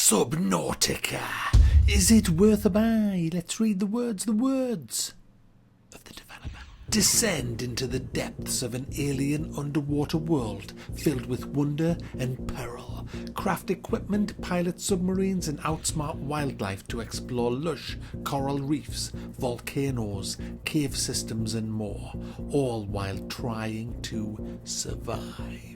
Subnautica. Is it worth a buy? Let's read the words of the developer. Descend into the depths of an alien underwater world filled with wonder and peril. Craft equipment, pilot submarines and outsmart wildlife to explore lush coral reefs, volcanoes, cave systems and more, all while trying to survive.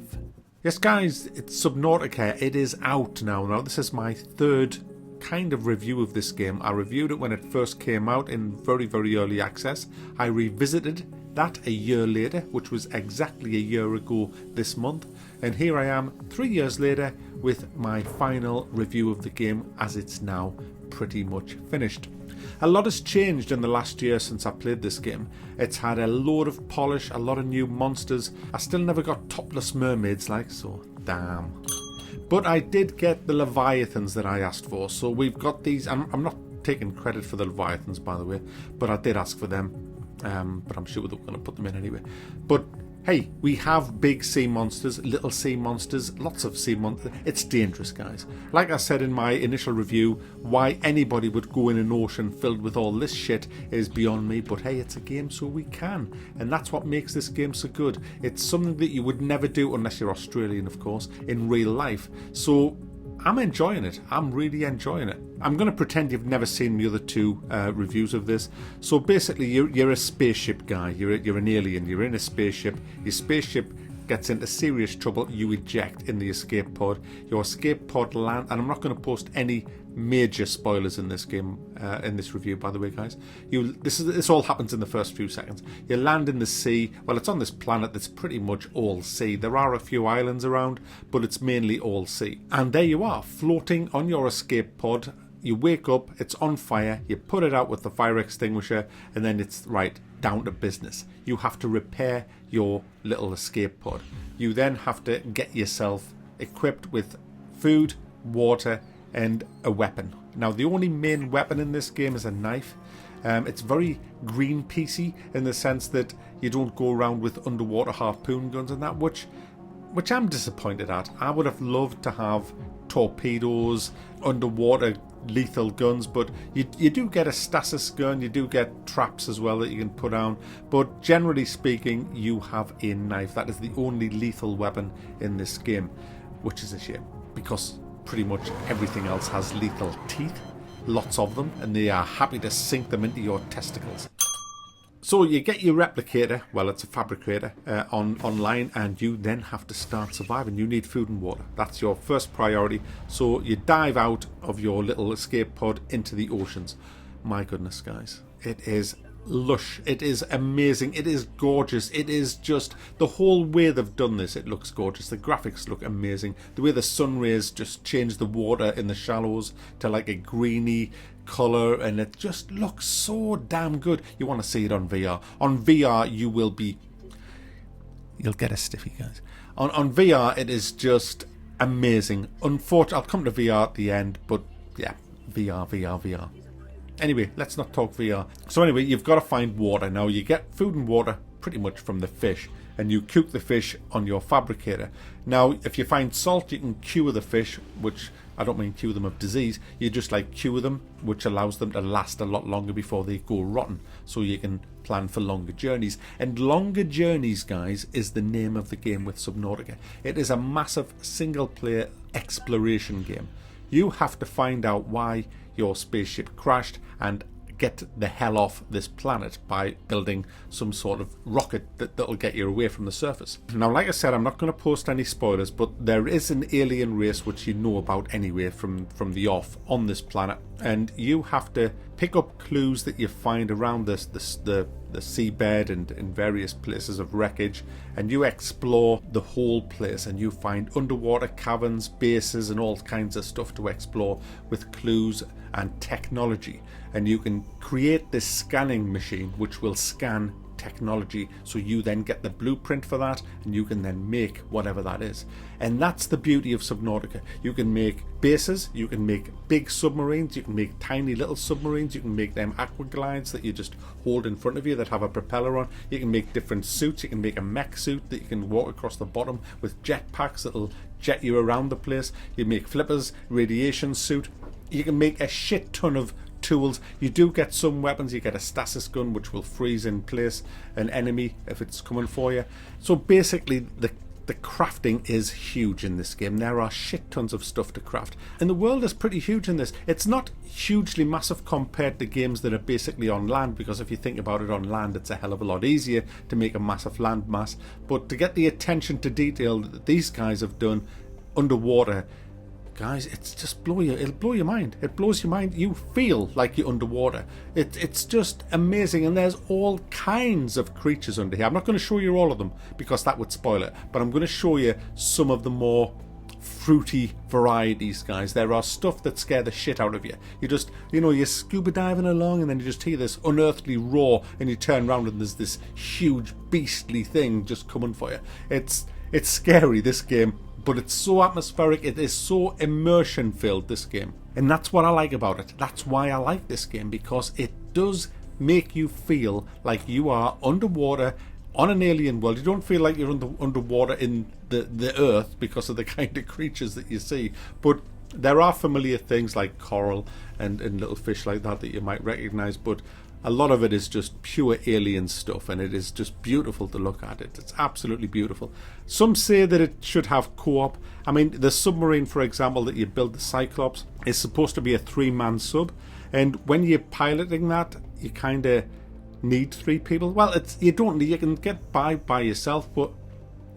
Yes guys, it's Subnautica. It is out now. Now this is my third kind of review of this game. I reviewed it when it first came out in very early access. I revisited that a year later, which was exactly a year ago this month, and here I am 3 years later with my final review of the game, as it's now pretty much finished. A lot has changed in the last year since I played this game. It's had a load of polish, a lot of new monsters. I still never got topless mermaids so damn. But I did get the Leviathans that I asked for, so we've got these. I'm not taking credit for the Leviathans, by the way, but I did ask for them, but I'm sure they're going to put them in anyway. But hey, we have big sea monsters, little sea monsters, lots of sea monsters. It's dangerous, guys. Like I said in my initial review, why anybody would go in an ocean filled with all this shit is beyond me, but hey, it's a game, so we can. And that's what makes this game so good. It's something that you would never do, unless you're Australian, of course, in real life. So I'm enjoying it. I'm really enjoying it. I'm going to pretend you've never seen the other two reviews of this. So basically, you're a spaceship guy. You're an alien. You're in a spaceship. Your spaceship gets into serious trouble. You eject in the escape pod. Your escape pod lands, and I'm not going to post any major spoilers in this game, in this review, by the way, guys. This all happens in the first few seconds. You land in the sea. Well, it's on this planet that's pretty much all sea. There are a few islands around, but it's mainly all sea. And there you are, floating on your escape pod. You wake up, it's on fire, you put it out with the fire extinguisher, and then it's right, down to business. You have to repair your little escape pod. You then have to get yourself equipped with food, water, and a weapon. Now, the only main weapon in this game is a knife. It's very Greenpeace-y in the sense that you don't go around with underwater harpoon guns and that, which I'm disappointed at. I would have loved to have torpedoes, underwater lethal guns, but you do get a stasis gun, you do get traps as well that you can put down, but generally speaking, you have a knife. That is the only lethal weapon in this game, which is a shame, because pretty much everything else has lethal teeth, lots of them, and they are happy to sink them into your testicles. So you get your replicator, well, it's a fabricator, online, and you then have to start surviving. You need food and water. That's your first priority. So you dive out of your little escape pod into the oceans. My goodness, guys. It is lush. It is amazing. It is gorgeous. It is just the whole way they've done this. It looks gorgeous. The graphics look amazing. The way the sun rays just change the water in the shallows to like a greeny colour, and it just looks so damn good. You want to see it on VR. On VR, you'll get a stiffy, guys. On VR, it is just amazing. Unfortunately, I'll come to VR at the end, but yeah, VR. Anyway, let's not talk VR. So anyway, you've got to find water. Now, you get food and water pretty much from the fish, and you cook the fish on your fabricator. Now, if you find salt, you can cure the fish, which I don't mean cure them of disease. You just like cure them, which allows them to last a lot longer before they go rotten, so you can plan for longer journeys. And Longer Journeys, guys, is the name of the game with Subnautica. It is a massive single-player exploration game. You have to find out why your spaceship crashed and get the hell off this planet by building some sort of rocket that'll get you away from the surface. Now, like I said, I'm not going to post any spoilers, but there is an alien race which you know about anyway from the off on this planet, and you have to pick up clues that you find around the seabed and in various places of wreckage, and you explore the whole place, and you find underwater caverns, bases, and all kinds of stuff to explore with clues and technology. And you can create this scanning machine which will scan technology, so you then get the blueprint for that and you can then make whatever that is. And that's the beauty of Subnautica. You can make bases, you can make big submarines, you can make tiny little submarines, you can make them aqua glides that you just hold in front of you that have a propeller on, you can make different suits, you can make a mech suit that you can walk across the bottom with jetpacks that'll jet you around the place, you make flippers, radiation suit, you can make a shit ton of tools. You do get some weapons. You get a stasis gun which will freeze in place an enemy if it's coming for you. So basically the crafting is huge in this game. There are shit tons of stuff to craft, and the world is pretty huge in this. It's not hugely massive compared to games that are basically on land, because if you think about it, on land it's a hell of a lot easier to make a massive land mass, but to get the attention to detail that these guys have done underwater, guys, it's just it'll blow your mind. It blows your mind. You feel like you're underwater. It's just amazing, and there's all kinds of creatures under here. I'm not going to show you all of them because that would spoil it, but I'm going to show you some of the more fruity varieties, guys. There are stuff that scare the shit out of you. You're scuba diving along and then you just hear this unearthly roar and you turn around and there's this huge beastly thing just coming for you. It's scary, this game, but it's so atmospheric. It is so immersion filled, this game, and that's what I like about it. That's why I like this game, because it does make you feel like you are underwater on an alien world. You don't feel like you're underwater in the earth because of the kind of creatures that you see, but there are familiar things like coral and little fish like that you might recognize, but a lot of it is just pure alien stuff, and it is just beautiful to look at. It's absolutely beautiful. Some say that it should have co-op. I mean, the submarine, for example, that you build, the Cyclops, is supposed to be a 3-man sub, and when you're piloting that, you kind of need 3 people. Well, you don't need, you can get by yourself, but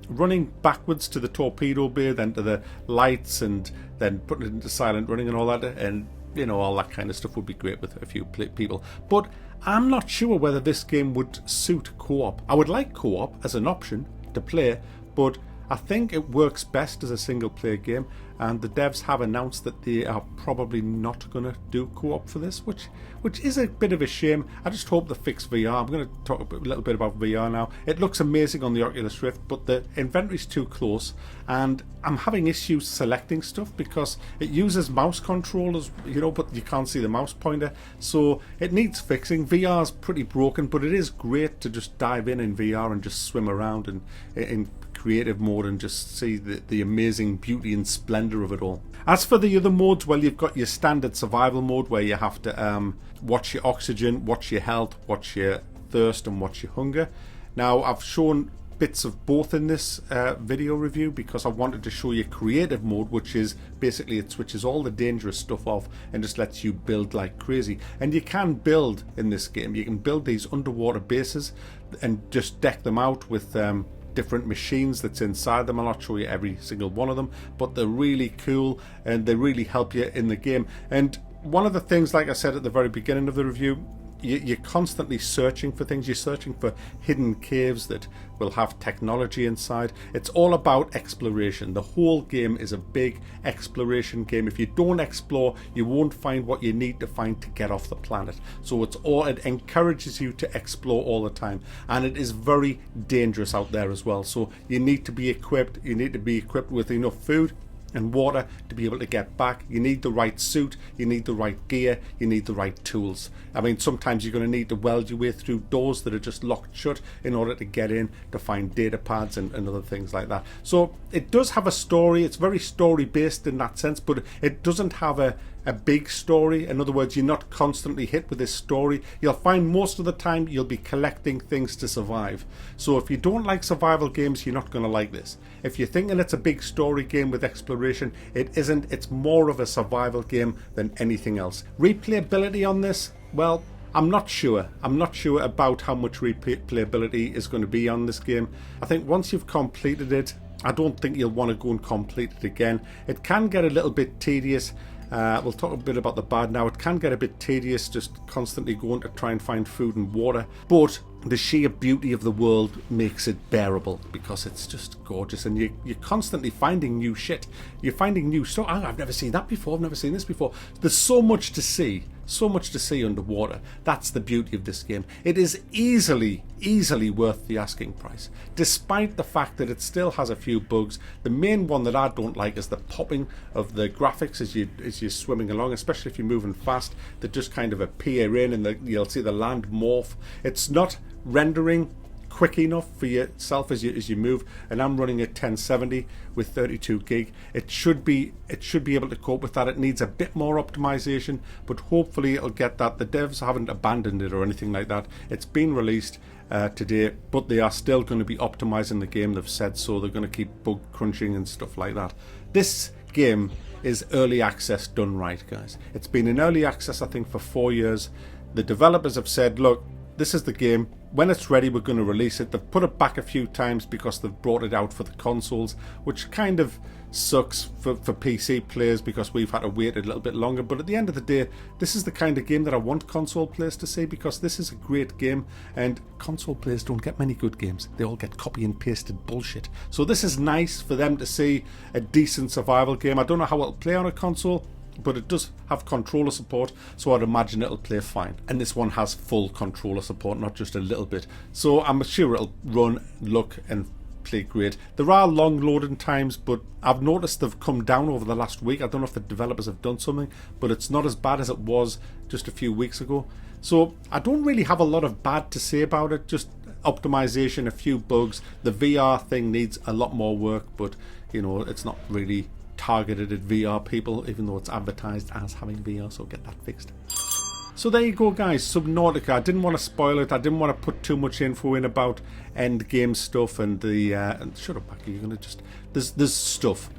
running backwards to the torpedo bay, then to the lights, and then putting it into silent running and all that, and all that kind of stuff would be great with a few people. But I'm not sure whether this game would suit co-op. I would like co-op as an option to play, but I think it works best as a single player game, and the devs have announced that they are probably not going to do co-op for this, which is a bit of a shame. I just hope they fix VR. I'm going to talk a little bit about VR now. It looks amazing on the Oculus Rift, but the inventory's too close, and I'm having issues selecting stuff because it uses mouse controllers, but you can't see the mouse pointer, so it needs fixing. VR's pretty broken, but it is great to just dive in VR and just swim around and in creative mode and just see the amazing beauty and splendor of it all. As for the other modes, well, you've got your standard survival mode where you have to watch your oxygen, watch your health, watch your thirst, and watch your hunger. Now, I've shown bits of both in this video review because I wanted to show you creative mode, which is basically it switches all the dangerous stuff off and just lets you build like crazy. And you can build in this game. You can build these underwater bases and just deck them out with different machines that's inside them. I'll not show you every single one of them, but they're really cool and they really help you in the game. And one of the things, like I said at the very beginning of the review, you're constantly searching for things. You're searching for hidden caves that will have technology inside. It's all about exploration. The whole game is a big exploration game. If you don't explore, you won't find what you need to find to get off the planet. So it encourages you to explore all the time, and it is very dangerous out there as well. So you need to be equipped. You need to be equipped with enough food and water to be able to get back. You need the right suit, you need the right gear, you need the right tools. I mean, sometimes you're going to need to weld your way through doors that are just locked shut in order to get in, to find data pads and other things like that. So it does have a story. It's very story based in that sense, but it doesn't have a big story. In other words, you're not constantly hit with this story. You'll find most of the time you'll be collecting things to survive. So if you don't like survival games, you're not going to like this. If you're thinking it's a big story game with exploration, it isn't. It's more of a survival game than anything else. Replayability on this, well, I'm not sure. I'm not sure about how much replayability is going to be on this game. I think once you've completed it, I don't think you'll want to go and complete it again. It can get a little bit tedious. We'll talk a bit about the bad now. It can get a bit tedious just constantly going to try and find food and water, but the sheer beauty of the world makes it bearable because it's just gorgeous, and you're constantly finding new shit. You're finding new stuff. Oh, I've never seen that before. I've never seen this before. There's so much to see. so much to see underwater. That's the beauty of this game. It is easily worth the asking price, despite the fact that it still has a few bugs. The main one that I don't like is the popping of the graphics as you're swimming along, especially if you're moving fast. They just kind of appear in, and you'll see the land morph. It's not rendering quick enough for yourself as you move, and I'm running at 1070 with 32 gig. It should be able to cope with that. It needs a bit more optimization, but hopefully it'll get that. The devs haven't abandoned it or anything like that. It's been released today, but they are still going to be optimizing the game. They've said so. They're going to keep bug crunching and stuff like that. This game is early access done right, guys. It's been in early access, I think, for 4 years. The developers have said, look, this is the game. When it's ready, we're going to release it. They've put it back a few times because they've brought it out for the consoles, which kind of sucks for PC players because we've had to wait a little bit longer. But at the end of the day, this is the kind of game that I want console players to see, because this is a great game, and console players don't get many good games. They all get copy and pasted bullshit. So this is nice for them to see a decent survival game. I don't know how it'll play on a console, but it does have controller support, so I'd imagine it'll play fine. And this one has full controller support, not just a little bit. So I'm sure it'll run, look, and play great. There are long loading times, but I've noticed they've come down over the last week. I don't know if the developers have done something, but it's not as bad as it was just a few weeks ago. So I don't really have a lot of bad to say about it. Just optimization, a few bugs. The VR thing needs a lot more work, but you know, it's not really targeted at VR people, even though it's advertised as having VR, so get that fixed. So there you go, guys. Subnautica. I didn't want to spoil it. I didn't want to put too much info in about end game stuff and the and shut up, Becky. You're gonna just there's stuff,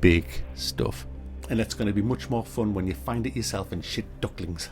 big stuff, and it's going to be much more fun when you find it yourself and shit ducklings.